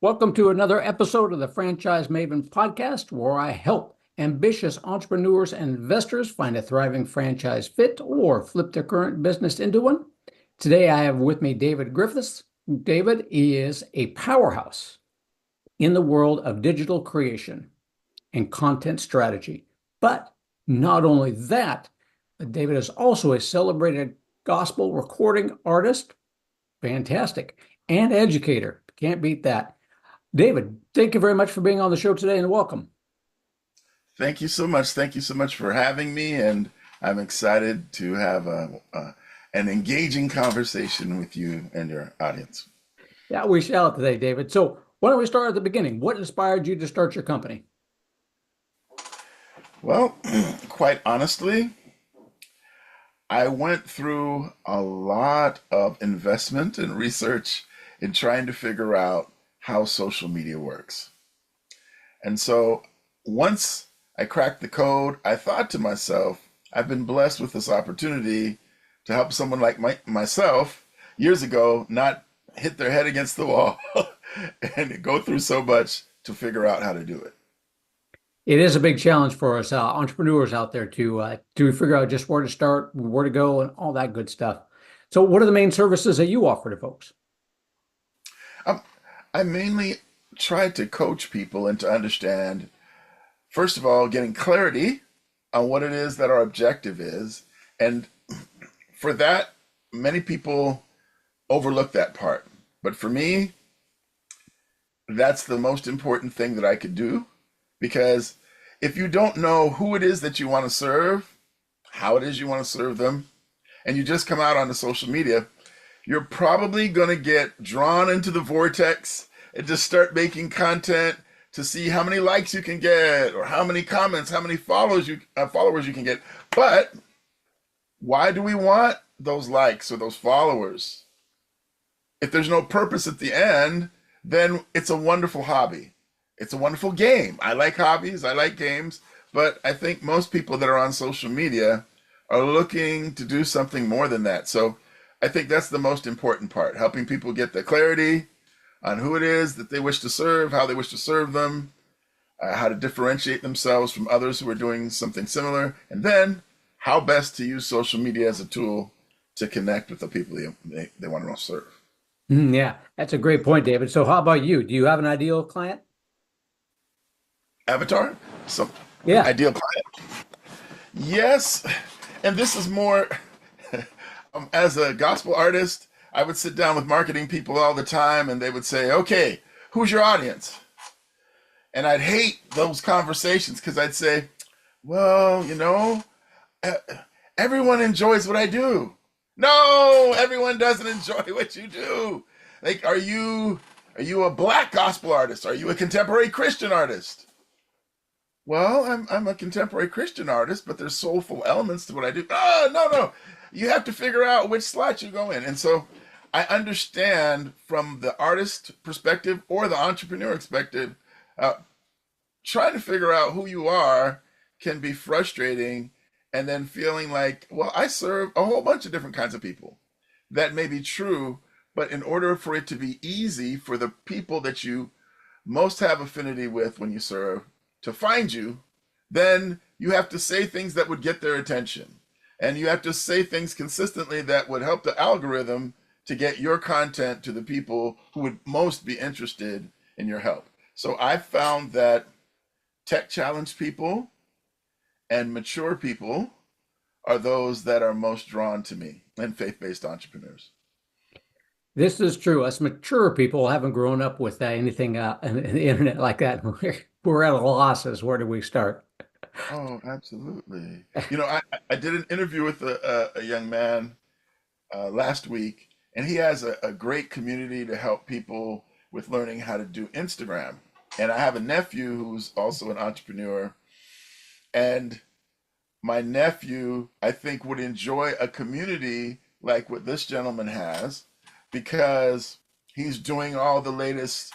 Welcome to another episode of the Franchise Maven podcast, where I help ambitious entrepreneurs and investors find a thriving franchise fit or flip their current business into one. Today, I have with me David Griffiths. David is a powerhouse in the world of digital creation and content strategy. But not only that, David is also a celebrated gospel recording artist, fantastic, and educator. Can't beat that. David, thank you very much for being on the show today and welcome. Thank you so much. Thank you so much for having me, and I'm excited to have an engaging conversation with you and your audience. Yeah, we shall today, David. So why don't we start at the beginning? What inspired you to start your company? Well, quite honestly, I went through a lot of investment and research in trying to figure out how social media works. And so once I cracked the code, I thought to myself, I've been blessed with this opportunity to help someone like myself years ago not hit their head against the wall and go through so much to figure out how to do it. It is a big challenge for us entrepreneurs out there to figure out just where to start, where to go, and all that good stuff. So, what are the main services that you offer to folks? Um, I mainly try to coach people and to understand, first of all, getting clarity on what it is that our objective is. And for that, many people overlook that part. But for me, that's the most important thing that I could do because if you don't know who it is that you want to serve, how it is you want to serve them, and you just come out on the social media, you're probably going to get drawn into the vortex and just start making content to see how many likes you can get or how many comments, how many followers you can get. But why do we want those likes or those followers? If there's no purpose at the end, then it's a wonderful hobby. It's a wonderful game. I like hobbies, I like games, but I think most people that are on social media are looking to do something more than that. So I think that's the most important part, helping people get the clarity on who it is that they wish to serve, how they wish to serve them, how to differentiate themselves from others who are doing something similar, and then how best to use social media as a tool to connect with the people they want to serve. Yeah, that's a great point, David. So, how about you? Do you have an ideal client? Avatar? So, Yeah. ideal client? Yes. And this is more, as a gospel artist, I would sit down with marketing people all the time and they would say, okay, who's your audience? And I'd hate those conversations because I'd say, well, e- everyone enjoys what I do. No, everyone doesn't enjoy what you do. Like, are you a black gospel artist? Are you a contemporary Christian artist? Well, I'm a contemporary Christian artist, but there's soulful elements to what I do. Oh, no, no. You have to figure out which slot you go in. And so I understand from the artist perspective or the entrepreneur perspective, uh, trying to figure out who you are can be frustrating. And then feeling like, well, I serve a whole bunch of different kinds of people. That may be true, but in order for it to be easy for the people that you most have affinity with when you serve to find you, then you have to say things that would get their attention. And you have to say things consistently that would help the algorithm to get your content to the people who would most be interested in your help. So I found that tech challenged people and mature people are those that are most drawn to me and faith-based entrepreneurs. This is true. Us mature people haven't grown up with anything in the internet like that. We're at a loss as where do we start? Oh, absolutely. I did an interview with a young man last week, and he has a great community to help people with learning how to do Instagram. And I have a nephew who's also an entrepreneur, and my nephew, I think, would enjoy a community like what this gentleman has because he's doing all the latest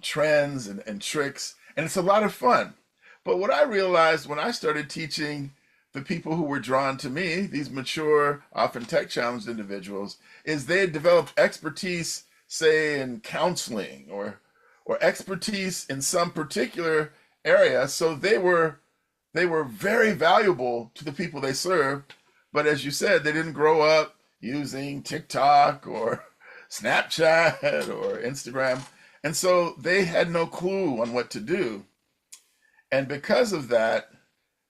trends and tricks, and it's a lot of fun. But what I realized when I started teaching the people who were drawn to me, these mature, often tech challenged individuals, is they had developed expertise, say, in counseling or expertise in some particular area. So they were very valuable to the people they served. But as you said, they didn't grow up using TikTok or Snapchat or Instagram. And so they had no clue on what to do. And because of that,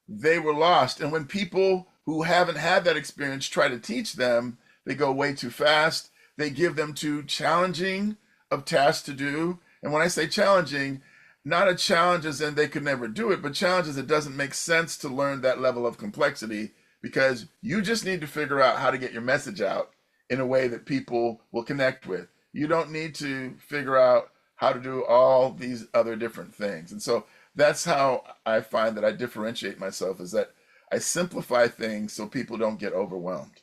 they were lost. And when people who haven't had that experience try to teach them, they go way too fast. They give them too challenging of tasks to do. And when I say challenging, not a challenge as in they could never do it, but challenges it doesn't make sense to learn that level of complexity because you just need to figure out how to get your message out in a way that people will connect with. You don't need to figure out how to do all these other different things. And so that's how I find that I differentiate myself is that I simplify things so people don't get overwhelmed.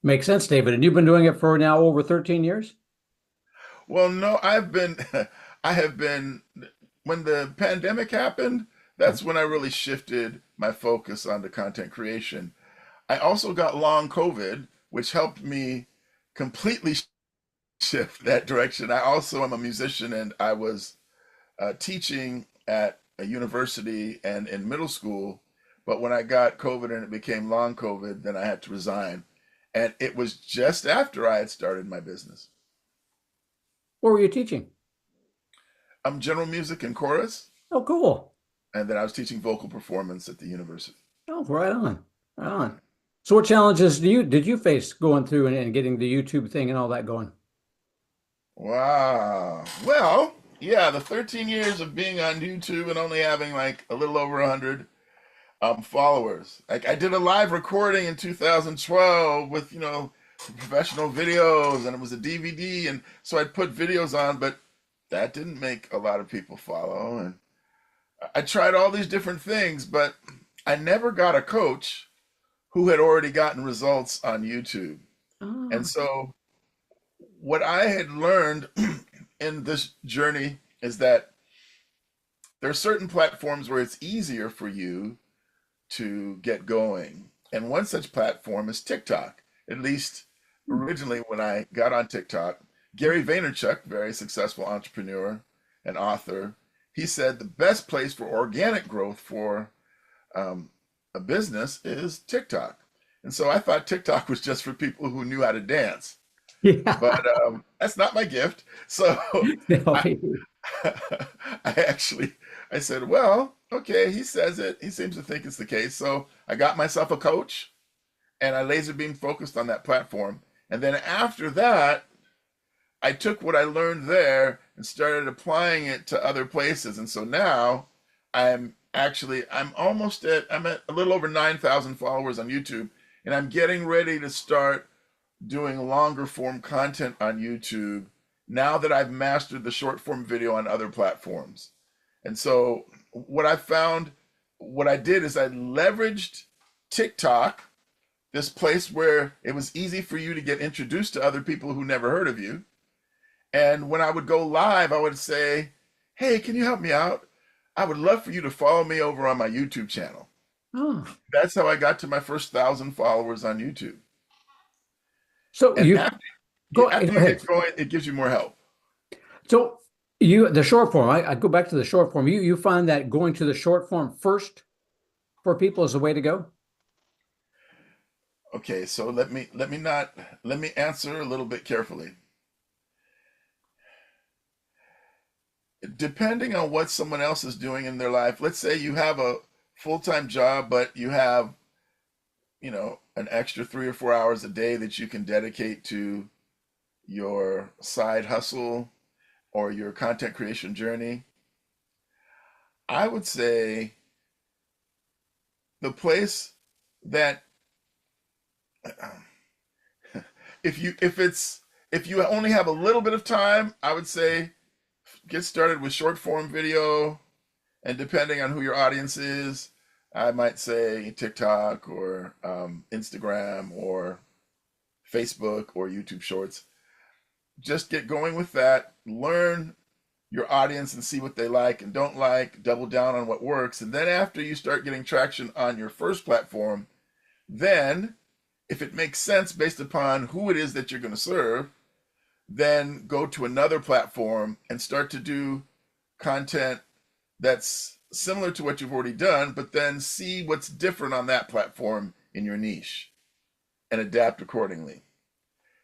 Makes sense, David. And you've been doing it for now over 13 years? Well, no, I have been, when the pandemic happened, that's when I really shifted my focus onto content creation. I also got long COVID, which helped me completely shift that direction. I also am a musician and I was teaching at a university and in middle school. But when I got COVID and it became long COVID, then I had to resign. And it was just after I had started my business. What were you teaching? I'm general music and chorus, Oh, cool. and then I was teaching vocal performance at the university. Oh, right on. Right on. So what challenges did you face going through and getting the YouTube thing and all that going? Wow. Well, yeah, the 13 years of being on YouTube and only having like a little over 100 followers. Like I did a live recording in 2012 with, professional videos and it was a DVD and so I'd put videos on, but that didn't make a lot of people follow. And I tried all these different things, but I never got a coach who had already gotten results on YouTube. And Oh, so what I had learned in this journey is that there are certain platforms where it's easier for you to get going. And one such platform is TikTok. At least originally when I got on TikTok, Gary Vaynerchuk, very successful entrepreneur and author, he said the best place for organic growth for a business is TikTok. And so I thought TikTok was just for people who knew how to dance, yeah. but that's not my gift. So No, I, I said, well, okay, he says it. He seems to think it's the case. So I got myself a coach and I laser beam focused on that platform. And then after that, I took what I learned there and started applying it to other places. And so now I'm at a little over 9,000 followers on YouTube and I'm getting ready to start doing longer form content on YouTube now that I've mastered the short form video on other platforms. And so what I did is I leveraged TikTok, this place where it was easy for you to get introduced to other people who never heard of you. And when I would go live, I would say, hey, can you help me out? I would love for you to follow me over on my YouTube channel. oh. That's how I got to my first 1,000 followers on YouTube. So And you after, go after you ahead. get going, it gives you more help. So the short form, I go back to the short form. You find that going to the short form first for people is the way to go? Okay, so let me answer a little bit carefully. Depending on what someone else is doing in their life, let's say you have a full-time job, but you have, an extra 3 or 4 hours a day that you can dedicate to your side hustle or your content creation journey. I would say the place that if you only have a little bit of time, I would say get started with short form video, and depending on who your audience is, I might say TikTok or Instagram or Facebook or YouTube Shorts. Just get going with that. Learn your audience and see what they like and don't like. Double down on what works, and then after you start getting traction on your first platform, then if it makes sense based upon who it is that you're going to serve, then go to another platform and start to do content that's similar to what you've already done, but then see what's different on that platform in your niche and adapt accordingly.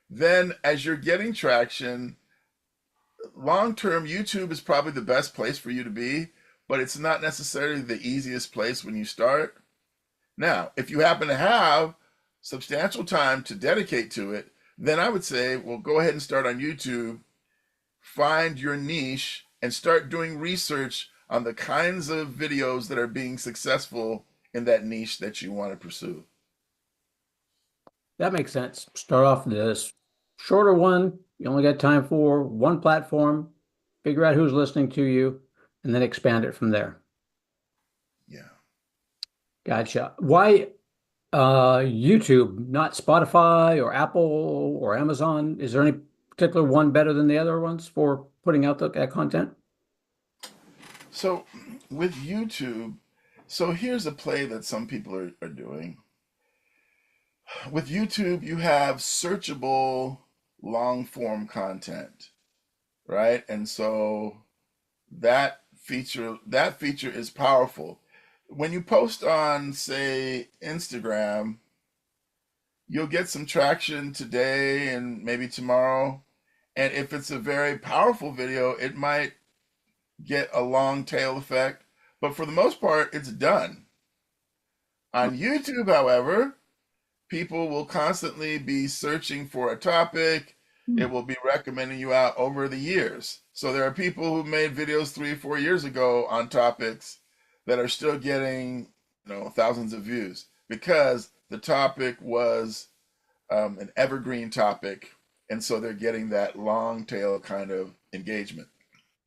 Then, as you're getting traction, long term, YouTube is probably the best place for you to be, but it's not necessarily the easiest place when you start. Now, if you happen to have substantial time to dedicate to it, then I would say, well, go ahead and start on YouTube, find your niche, and start doing research on the kinds of videos that are being successful in that niche that you want to pursue. That makes sense. Start off this shorter one. You only got time for one platform. Figure out who's listening to you, and then expand it from there. Yeah. Gotcha. Why YouTube, not Spotify or Apple or Amazon? Is there any particular one better than the other ones for putting out that content? So with YouTube, so here's a play that some people are doing. With YouTube, you have searchable long form content, right? And so that feature is powerful. When you post on, say, Instagram, you'll get some traction today and maybe tomorrow. And if it's a very powerful video, it might get a long tail effect. But for the most part, it's done. On YouTube, however, people will constantly be searching for a topic. It will be recommending you out over the years. So there are people who made videos 3 or 4 years ago on topics that are still getting, thousands of views because the topic was an evergreen topic, and so they're getting that long tail kind of engagement,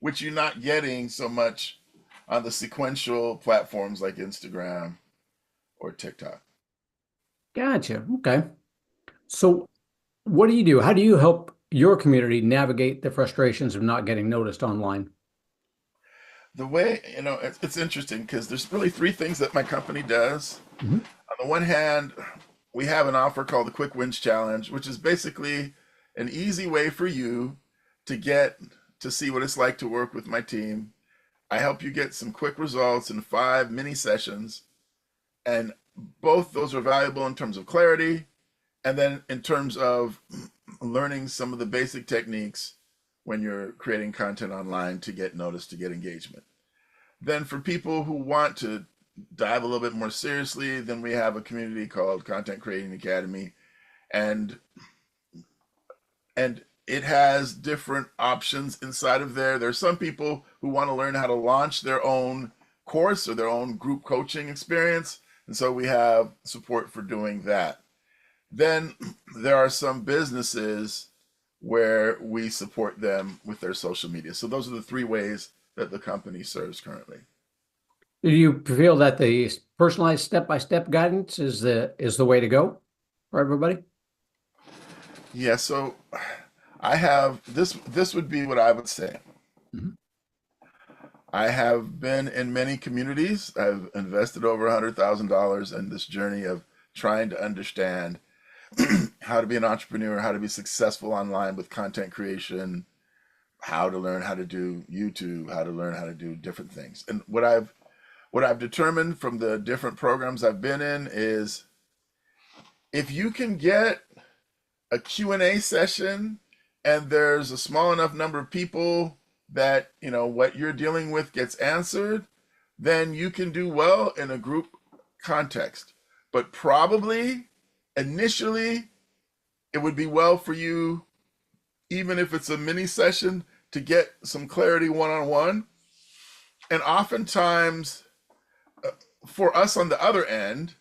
which you're not getting so much on the sequential platforms like Instagram or TikTok. Gotcha. Okay. So, what do you do? How do you help your community navigate the frustrations of not getting noticed online? The way, it's interesting because there's really three things that my company does. Mhm. On the one hand, we have an offer called the Quick Wins Challenge, which is basically an easy way for you to get to see what it's like to work with my team. I help you get some quick results in 5 mini sessions, and both those are valuable in terms of clarity and then in terms of learning some of the basic techniques when you're creating content online to get noticed, to get engagement. Then for people who want to dive a little bit more seriously, then we have a community called Content Creating Academy, and and it has different options inside of there. There's some people who want to learn how to launch their own course or their own group coaching experience, and so we have support for doing that. Then there are some businesses where we support them with their social media. So those are the three ways that the company serves currently. Do you feel that the personalized step-by-step guidance is the way to go for everybody? Yeah, so I have this would be what I would say. Mhm. I have been in many communities. I've invested over $100,000 in this journey of trying to understand how to be an entrepreneur, how to be successful online with content creation, how to learn how to do YouTube, how to learn how to do different things. And what I've determined from the different programs I've been in is if you can get a Q&A session and there's a small enough number of people that, what you're dealing with gets answered, then you can do well in a group context. But probably initially it would be well for you, even if it's a mini session, to get some clarity one-on-one. And oftentimes for us on the other end,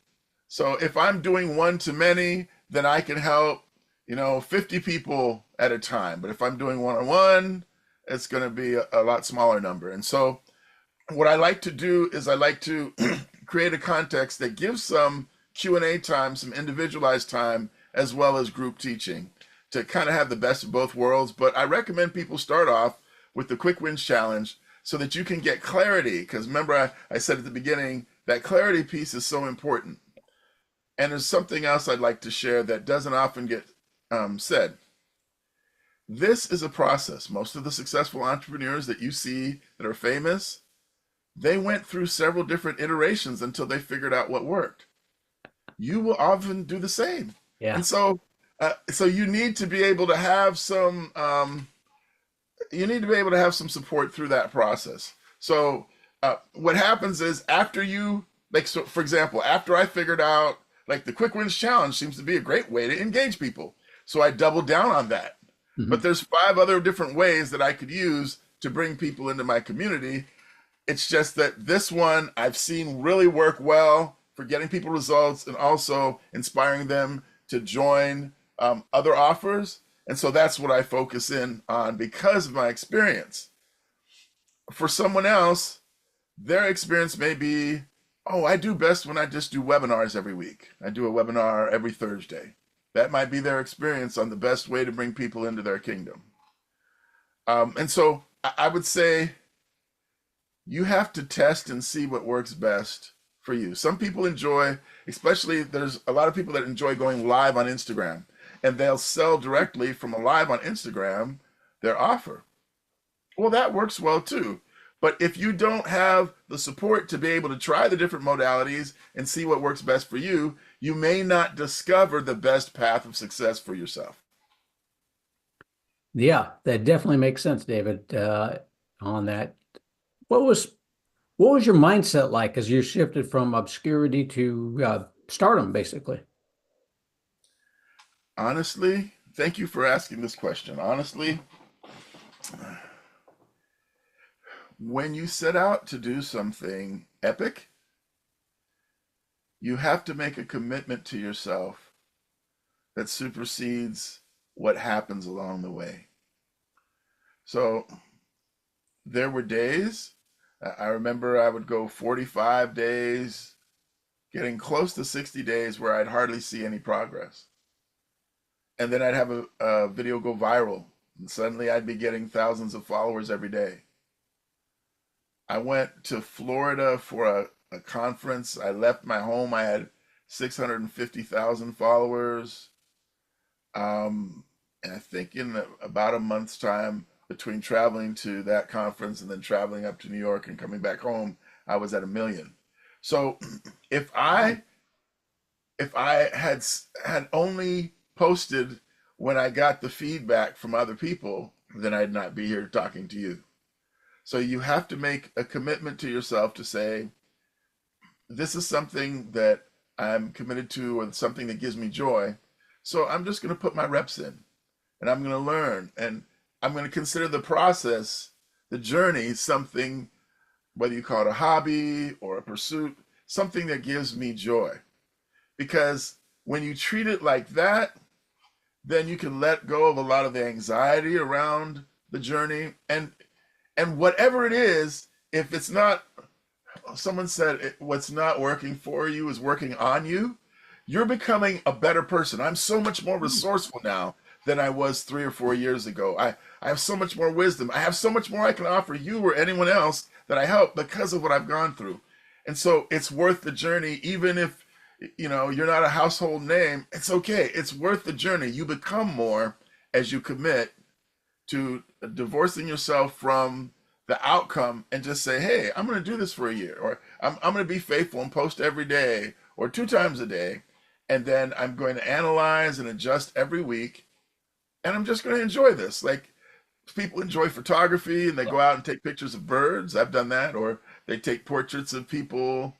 so if I'm doing one to many, then I can help, 50 people at a time. But if I'm doing one-on-one, it's going to be a lot smaller number. And so what I like to do is I like to create a context that gives some Q&A time, some individualized time, as well as group teaching to kind of have the best of both worlds. But I recommend people start off with the Quick Wins Challenge so that you can get clarity. Because remember, I said at the beginning, that clarity piece is so important. And there's something else I'd like to share that doesn't often get said. This is a process. Most of the successful entrepreneurs that you see that are famous, they went through several different iterations until they figured out what worked. You will often do the same. Yeah. And so you need to be able to have some support through that process. So what happens is after you, like, so for example, after I figured out, like, the quick wins challenge seems to be a great way to engage people. So I doubled down on that. But Mhm. there's five other different ways that I could use to bring people into my community. It's just that this one I've seen really work well for getting people results and also inspiring them to join other offers. And so that's what I focus in on because of my experience. For someone else, their experience may be, oh, I do best when I just do webinars every week. I do a webinar every Thursday. That might be their experience on the best way to bring people into their kingdom. And so I would say you have to test and see what works best for you. Some people enjoy, especially there's a lot of people that enjoy going live on Instagram, and they'll sell directly from a live on Instagram their offer. Well, that works well too. But if you don't have the support to be able to try the different modalities and see what works best for you, you may not discover the best path of success for yourself. Yeah, that definitely makes sense, David, on that. What was what was your mindset like as you shifted from obscurity to stardom, basically? Honestly, thank you for asking this question. Honestly, when you set out to do something epic, you have to make a commitment to yourself that supersedes what happens along the way. So there were days, I remember I would go 45 days, getting close to 60 days where I'd hardly see any progress. And then I'd have a video go viral, and suddenly I'd be getting thousands of followers every day. I went to Florida for a conference. I left my home. I had 650,000 followers. And I think in about a month's time, between traveling to that conference and then traveling up to New York and coming back home, I was at 1 million. So if I if I had only posted when I got the feedback from other people, then I'd not be here talking to you. So you have to make a commitment to yourself to say, this is something that I'm committed to or something that gives me joy. So I'm just going to put my reps in and I'm going to learn and I'm going to consider the process, the journey, something, whether you call it a hobby or a pursuit, something that gives me joy. Because when you treat it like that, then you can let go of a lot of the anxiety around the journey and whatever it is, if it's not, someone said what's not working for you is working on you, you're becoming a better person. I'm so much more resourceful now than I was 3 or 4 years ago. I have so much more wisdom. I have so much more I can offer you or anyone else that I help because of what I've gone through. And so it's worth the journey, even if you're not a household name. It's okay. It's worth the journey. You become more as you commit to divorcing yourself from the outcome and just say, hey, I'm going to do this for a year, or I'm going to be faithful and post every day or 2 times a day. And then I'm going to analyze and adjust every week. And I'm just going to enjoy this. Like, people enjoy photography and they go out and take pictures of birds. I've done that. Or they take portraits of people.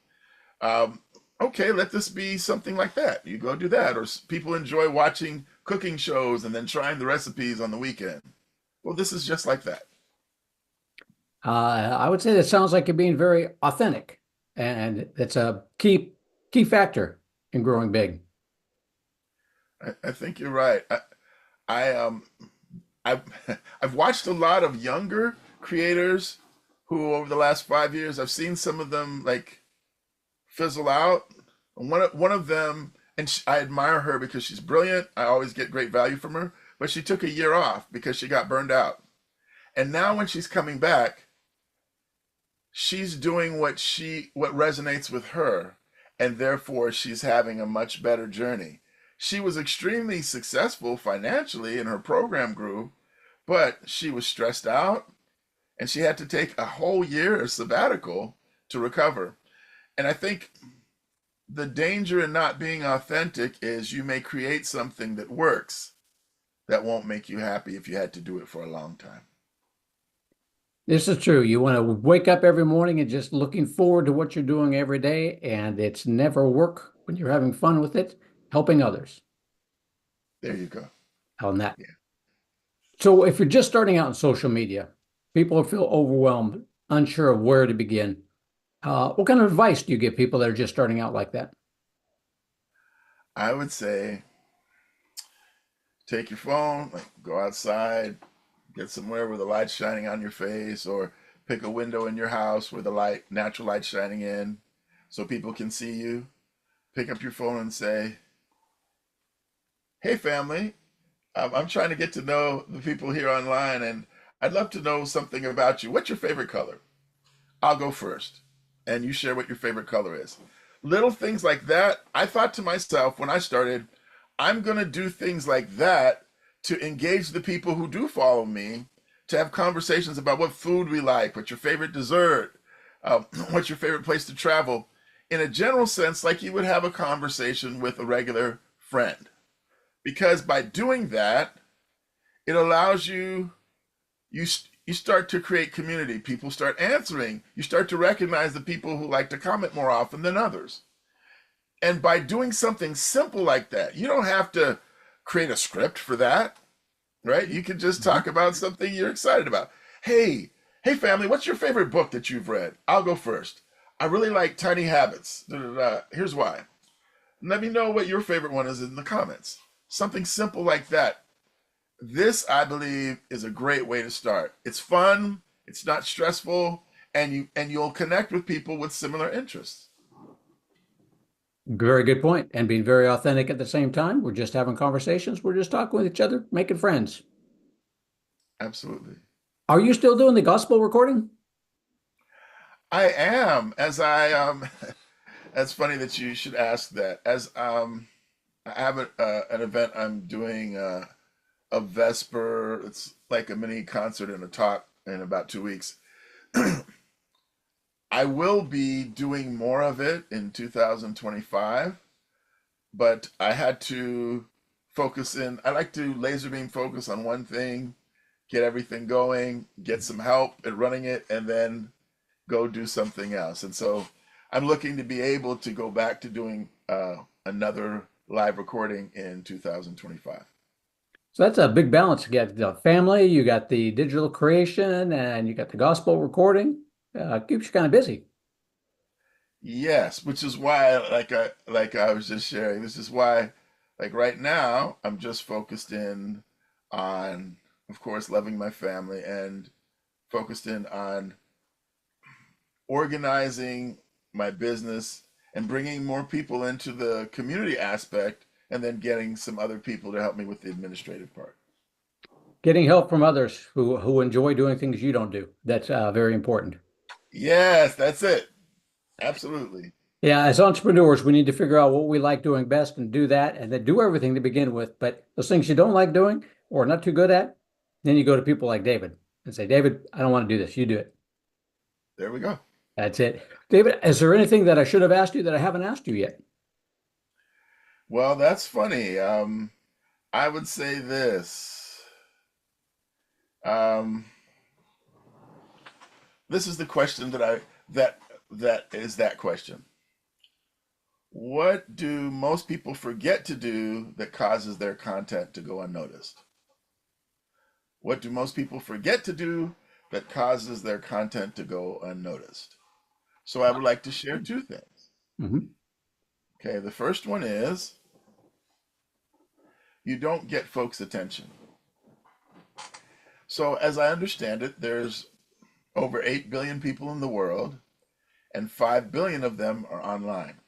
Um, okay, let this be something like that. You go do that. Or people enjoy watching cooking shows and then trying the recipes on the weekend. Well, this is just like that. I would say that sounds like you're being very authentic, and it's a key factor in growing big. I think you're right. I I've I've watched a lot of younger creators who over the last 5 years I've seen some of them like fizzle out. One of them, and I admire her because she's brilliant. I always get great value from her, but she took a year off because she got burned out. And now when she's coming back, she's doing what resonates with her, and therefore she's having a much better journey. She was extremely successful financially and her program grew, but she was stressed out and she had to take a whole year sabbatical to recover. And I think the danger in not being authentic is you may create something that works that won't make you happy if you had to do it for a long time. This is true. You want to wake up every morning and just looking forward to what you're doing every day, and it's never work when you're having fun with it, helping others There you go. on that. Yeah. So if you're just starting out in social media, people feel overwhelmed, unsure of where to begin. What kind of advice do you give people that are just starting out like that? I would say take your phone, like go outside, get somewhere where the light's shining on your face, or pick a window in your house where the light, natural light shining in so people can see you. Pick up your phone and say, "Hey family, I'm trying to get to know the people here online and I'd love to know something about you. What's your favorite color? I'll go first." And you share what your favorite color is. Little things like that. I thought to myself when I started, I'm going to do things like that to engage the people who do follow me, to have conversations about what food we like, what's your favorite dessert, what's your favorite place to travel, in a general sense, like you would have a conversation with a regular friend. Because by doing that, it allows you start to create community. People start answering. You start to recognize the people who like to comment more often than others. And by doing something simple like that, you don't have to create a script for that, right? You can just talk about something you're excited about. Hey family, what's your favorite book that you've read? I'll go first. I really like Tiny Habits. Da, da, da. Here's why. Let me know what your favorite one is in the comments. Something simple like that. This, I believe, is a great way to start. It's fun, it's not stressful, and you'll connect with people with similar interests. Very good point. And being very authentic at the same time. We're just having conversations. We're just talking with each other, making friends. Absolutely. Are you still doing the gospel recording? I am, as I That's funny that you should ask that. As I have an event I'm doing a Vesper. It's like a mini concert and a talk in about 2 weeks. I will be doing more of it in 2025, but I had to focus in. I like to laser beam focus on one thing, get everything going, get some help at running it, and then go do something else. And so I'm looking to be able to go back to doing another live recording in 2025. So that's a big balance. You got the family, you got the digital creation, and you got the gospel recording. Keeps you kind of busy. Yes, which is why, like I was just sharing, this is why, like right now, I'm just focused in on, of course, loving my family and focused in on organizing my business and bringing more people into the community aspect, and then getting some other people to help me with the administrative part. Getting help from others who enjoy doing things you don't do. That's very important. Yes, that's it. Absolutely. Yeah, as entrepreneurs, we need to figure out what we like doing best and do that, and then do everything to begin with. But those things you don't like doing or not too good at, then you go to people like David and say, David, I don't want to do this. You do it. There we go. That's it. David, is there anything that I should have asked you that I haven't asked you yet? Well, that's funny. I would say this. Um, this is the question that question. What do most people forget to do that causes their content to go unnoticed? What do most people forget to do that causes their content to go unnoticed? So I would like to share two things. Mhm. Okay, the first one is you don't get folks' attention. So as I understand it, there's over 8 billion people in the world, and 5 billion of them are online.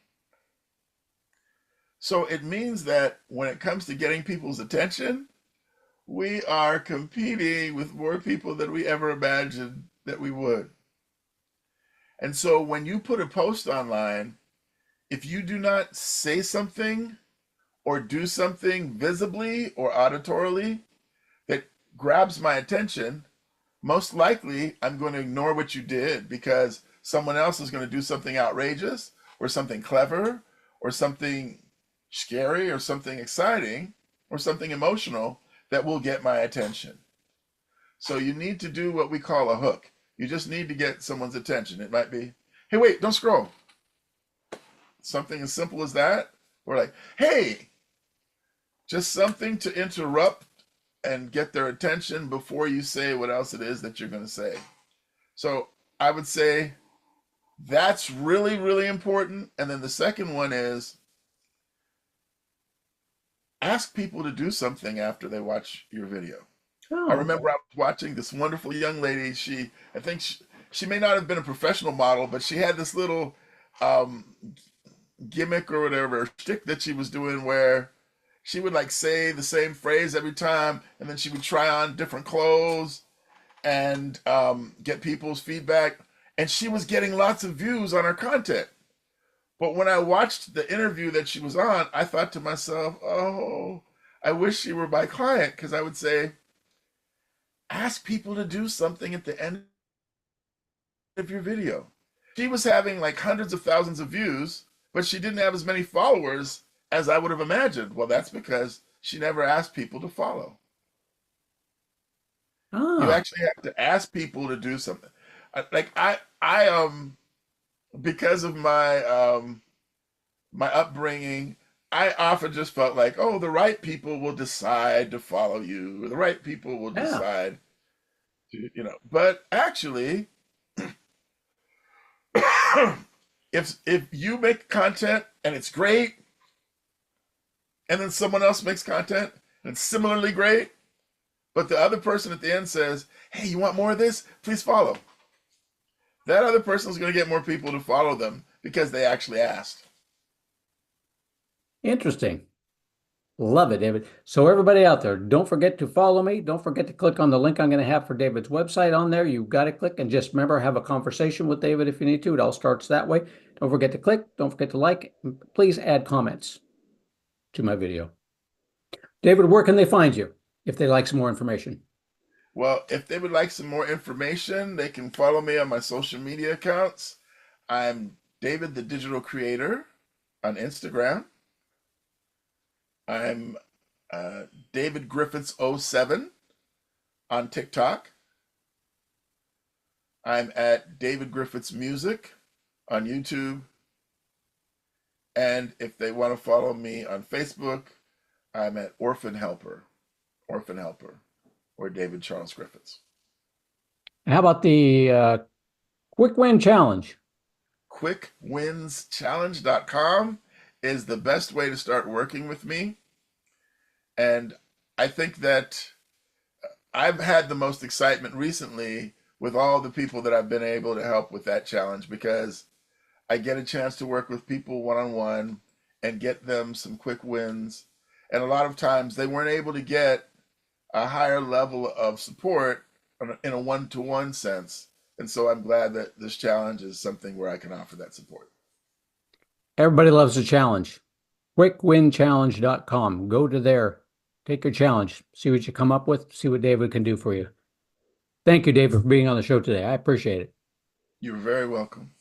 So it means that when it comes to getting people's attention, we are competing with more people than we ever imagined that we would. And so when you put a post online, if you do not say something or do something visibly or auditorily that grabs my attention, most likely I'm going to ignore what you did because someone else is going to do something outrageous or something clever or something scary or something exciting or something emotional that will get my attention. So you need to do what we call a hook. You just need to get someone's attention. It might be, hey, wait, don't scroll. Something as simple as that. Or like, hey, just something to interrupt and get their attention before you say what else it is that you're going to say. So I would say that's really, really important. And then the second one is ask people to do something after they watch your video. I Oh, remember I was watching this wonderful young lady. I think she may not have been a professional model, but she had this little um, gimmick or whatever shtick that she was doing where she would like say the same phrase every time, and then she would try on different clothes and get people's feedback. And she was getting lots of views on her content. But when I watched the interview that she was on, I thought to myself, oh, I wish she were my client because I would say, ask people to do something at the end of your video. She was having like hundreds of thousands of views, but she didn't have as many followers as I would have imagined. Well, that's because she never asked people to follow. You ah, actually have to ask people to do something. Like I because of my upbringing, I often just felt like, oh, the right people will decide to follow you, or the right people will yeah. decide to, But actually, if you make content and it's great, and then someone else makes content and it's similarly great, but the other person at the end says, hey, you want more of this? Please follow. That other person is going to get more people to follow them because they actually asked. Interesting. Love it, David. So everybody out there, don't forget to follow me. Don't forget to click on the link I'm going to have for David's website on there. You've got to click and just remember, have a conversation with David if you need to. It all starts that way. Don't forget to click. Don't forget to like. Please add comments to my video. David, where can they find you if they like some more information? Well, if they would like some more information, they can follow me on my social media accounts. I'm David the Digital Creator on Instagram. I'm David Griffiths '07 on TikTok. I'm at David Griffiths Music on YouTube. And if they want to follow me on Facebook, I'm at Orphan Helper, or David Charles Griffiths. How about the Quick Win Challenge? QuickWinsChallenge.com is the best way to start working with me. And I think that I've had the most excitement recently with all the people that I've been able to help with that challenge because I get a chance to work with people one on one and get them some quick wins. And a lot of times they weren't able to get a higher level of support in a one to one sense. And so I'm glad that this challenge is something where I can offer that support. Everybody loves a challenge. QuickWinChallenge.com. Go to there. Take your challenge. See what you come up with. See what David can do for you. Thank you, David, for being on the show today. I appreciate it. You're very welcome.